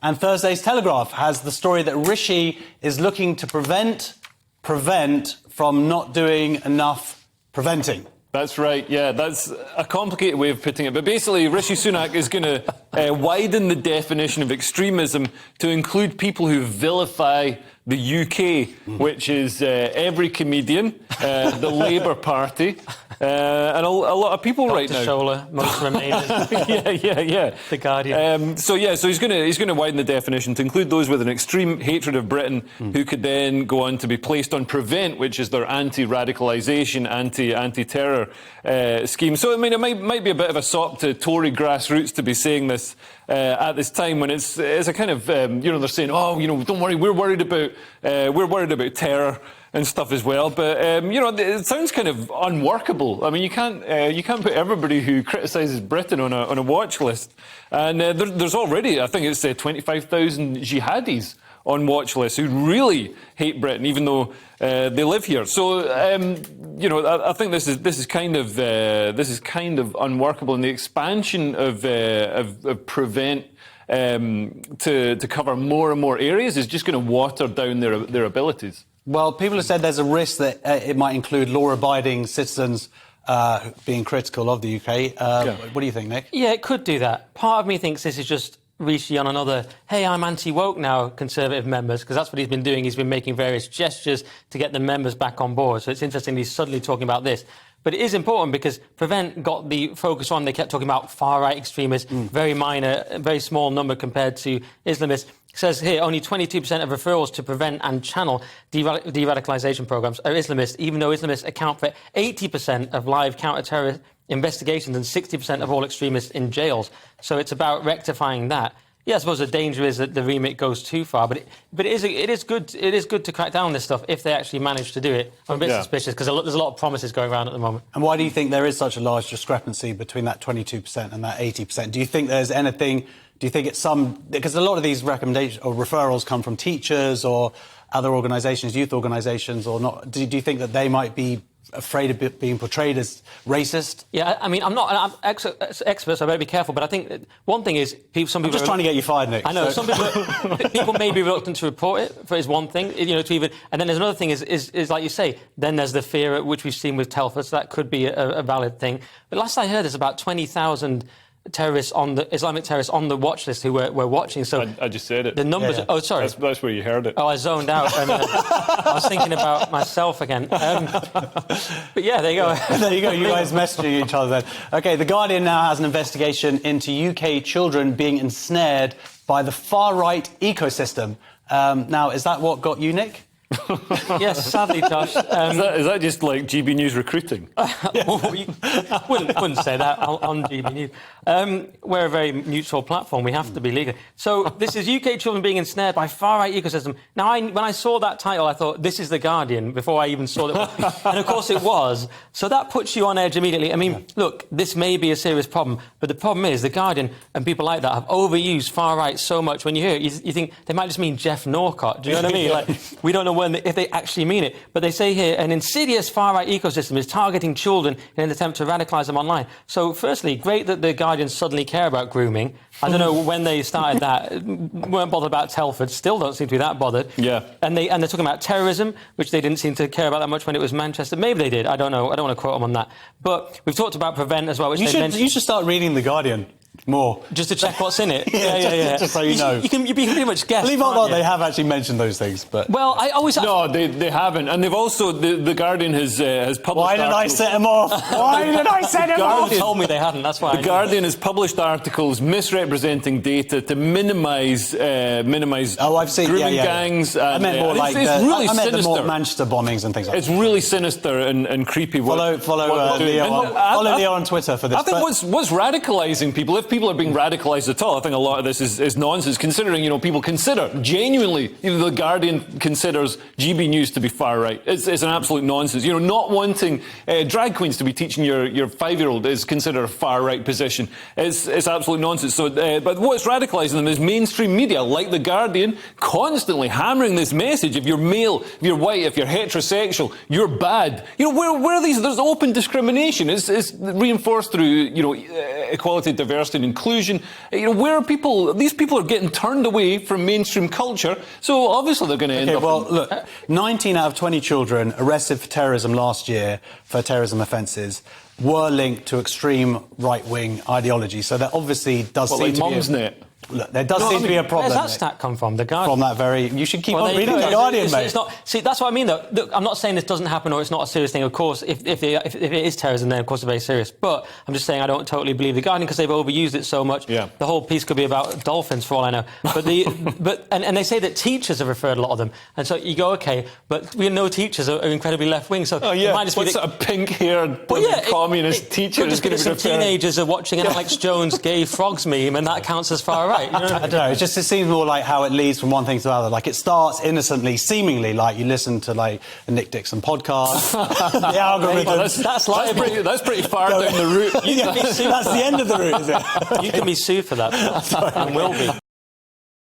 And Thursday's Telegraph has the story that Rishi is looking to prevent from not doing enough preventing. That's right, yeah. That's a complicated way of putting it. But basically, Rishi Sunak is going to widen the definition of extremism to include people who vilify the UK, which is every comedian, the Labour Party, and a lot of people right now. Shola, most Remainers. yeah. The Guardian. So he's going to widen the definition to include those with an extreme hatred of Britain, who could then go on to be placed on Prevent, which is their anti-radicalisation, anti-terror scheme. So I mean, it might be a bit of a sop to Tory grassroots to be saying this at this time when it's a kind of they're saying, don't worry, we're worried about terror and stuff as well, but it sounds kind of unworkable. I mean, you can't put everybody who criticises Britain on a watch list, and there's already, I think it's 25,000 jihadis on watch lists who really hate Britain, even though they live here. So I think this is kind of unworkable, and the expansion of Prevent to cover more and more areas is just going to water down their abilities. Well, people have said there's a risk that it might include law-abiding citizens being critical of the UK. What do you think, Nick? Yeah, it could do that. Part of me thinks this is just Rishi on another, hey, I'm anti-woke now, Conservative members, because that's what he's been doing. He's been making various gestures to get the members back on board. So it's interesting he's suddenly talking about this. But it is important because Prevent got the focus on. They kept talking about far-right extremists, very minor, very small number compared to Islamists. It says here only 22% of referrals to Prevent and Channel de-radicalisation programmes are Islamist, even though Islamists account for 80% of live counter-terror investigations and 60% of all extremists in jails. So it's about rectifying that. Yeah, I suppose the danger is that the remit goes too far, but it is good to crack down on this stuff if they actually manage to do it. I'm a bit suspicious because there's a lot of promises going around at the moment. And why do you think there is such a large discrepancy between that 22% and that 80%? Do you think there's anything? Do you think it's because a lot of these recommendations or referrals come from teachers or other organisations, youth organisations, or not? Do you think that they might be afraid of being portrayed as racist? Yeah, I mean, I'm not an expert, so I better be careful. But I think one thing is, some people. I'm just trying to get you fired, Nick. I know some people may be reluctant to report it. Is one thing, to even. And then there's another thing is like you say. Then there's the fear which we've seen with Telford. So that could be a valid thing. But last I heard, there's about 20,000 Islamic terrorists on the watch list who were watching. So I just said it. The numbers. Yeah. Oh, sorry. That's where you heard it. Oh, I zoned out. I was thinking about myself again. But yeah, there you go. There you go. You guys messaging each other then. OK, The Guardian now has an investigation into UK children being ensnared by the far-right ecosystem. Now, is that what got you, Nick? Yes, sadly, Josh. Is that just like GBNews recruiting? Wouldn't say that on GBNews. We're a very neutral platform. We have to be legal. So this is UK children being ensnared by far-right ecosystem. Now, when I saw that title, I thought, this is The Guardian, before I even saw that. And, of course, it was. So that puts you on edge immediately. I mean, look, this may be a serious problem, but the problem is The Guardian and people like that have overused far-right so much. When you hear it, you think they might just mean Jeff Norcott. Do you know what I mean? Like, we don't know if they actually mean it. But they say here, an insidious far-right ecosystem is targeting children in an attempt to radicalise them online. So, firstly, great that The Guardian suddenly care about grooming. I don't know when they started that. Weren't bothered about Telford. Still don't seem to be that bothered. Yeah. And they're talking about terrorism, which they didn't seem to care about that much when it was Manchester. Maybe they did. I don't know. I don't want to quote them on that. But we've talked about Prevent as well, which You should start reading The Guardian more. Just to check what's in it. Yeah. Just so you know. You can pretty much guess. Believe it or not, they have actually mentioned those things. But well, I always no, they haven't, and they've also the Guardian has published. Why did I set them off? Why did I set them off? You told me they hadn't. That's why. The Guardian has published articles misrepresenting data to minimise. Oh, I've seen grooming gangs. I meant more like it's really I meant sinister. the more Manchester bombings and things like that. It's really sinister and creepy. Follow Leo on Twitter for this. I think what's radicalising people, if people are being radicalised at all, I think a lot of this is nonsense, considering, people consider, genuinely, The Guardian considers GB News to be far right. It's an absolute nonsense. Not wanting drag queens to be teaching your 5-year-old is considered a far right position. It's absolute nonsense. So, but what's radicalising them is mainstream media, like The Guardian, constantly hammering this message. If you're male, if you're white, if you're heterosexual, you're bad. Where are these? There's open discrimination. It's reinforced through, equality, diversity, and inclusion. Where are people? These people are getting turned away from mainstream culture, so obviously they're going to end up... Well, look, 19 out of 20 children arrested for terrorism last year, for terrorism offences, were linked to extreme right-wing ideology. So that obviously does seem to be... Mumsnet. Look, there does seem to be a problem. Where's that stat come from? The Guardian? From that very... You should keep on reading The Guardian, mate. It's not, see, that's what I mean, though. Look, I'm not saying this doesn't happen or it's not a serious thing. Of course, if it is terrorism, then of course it's very serious. But I'm just saying I don't totally believe The Guardian because they've overused it so much. Yeah. The whole piece could be about dolphins, for all I know. But and they say that teachers have referred a lot of them. And so you go, OK, but we know teachers are incredibly left-wing. So it might just be... What's a pink-haired communist teacher is going to be some teenagers are watching an Alex Jones gay frogs meme and that counts as far right. You know? I don't know. It seems more like how it leads from one thing to the other. Like, it starts innocently, seemingly, like you listen to, like, a Nick Dixon podcast. The algorithm... Well, that's pretty far down the route. That's the end of the route, is it? You can be sued for that. And will be.